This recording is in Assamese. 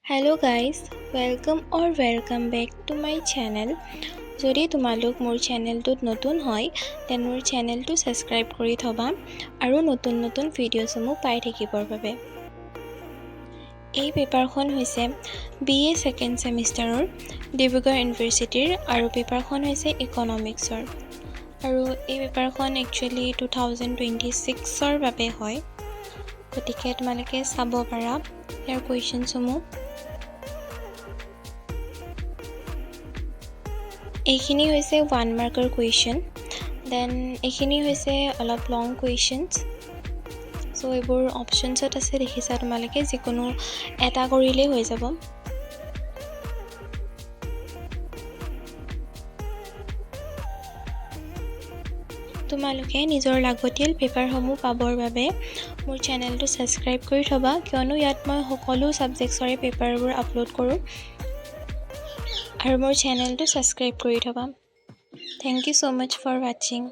Hello guys, welcome back to my channel. যদি তোমালোক মোৰ চেনেলটোত নতুন হয় তেন মোৰ চেনেলটো সাবস্ক্ৰাইব কৰি থবা আৰু নতুন ভিডিঅ'সমূহ পাই থাকিবৰ বাবে। এই পেপাৰখন হৈছে BA সেকেন্ড সেমিষ্টাৰৰ ডিব্ৰুগড় ইউনিভাৰ্চিটিৰ আৰু পেপাৰখন হৈছে ইকনমিক্সৰ। আৰু এই পেপাৰখন একচুয়ালি 2026ৰ বাবে হয়। গতিকে তোমালোকে চাব পাৰা ইয়াৰ কুৱেশ্যনসমূহ। এইখিনি হৈছে 1 মাৰ্কৰ কুৱেশ্যন, দেন এইখিনি হৈছে অলপ লং কুৱেশ্যনছ। সো এইবোৰ অপশ্যনছত আছে, দেখিছা তোমালোকে যিকোনো এটা কৰিলেই হৈ যাব। তোমালোকে নিজৰ লাগতিয়াল পেপাৰসমূহ পাবৰ বাবে মোৰ চেনেলটো সাবস্ক্ৰাইব কৰি থবা, কিয়নো ইয়াত মই সকলো সাবজেক্টছৰে পেপাৰবোৰ আপলোড কৰোঁ। আৰু মোৰ চেনেলটো সাবস্ক্ৰাইব কৰি থবা। Thank you so much for watching.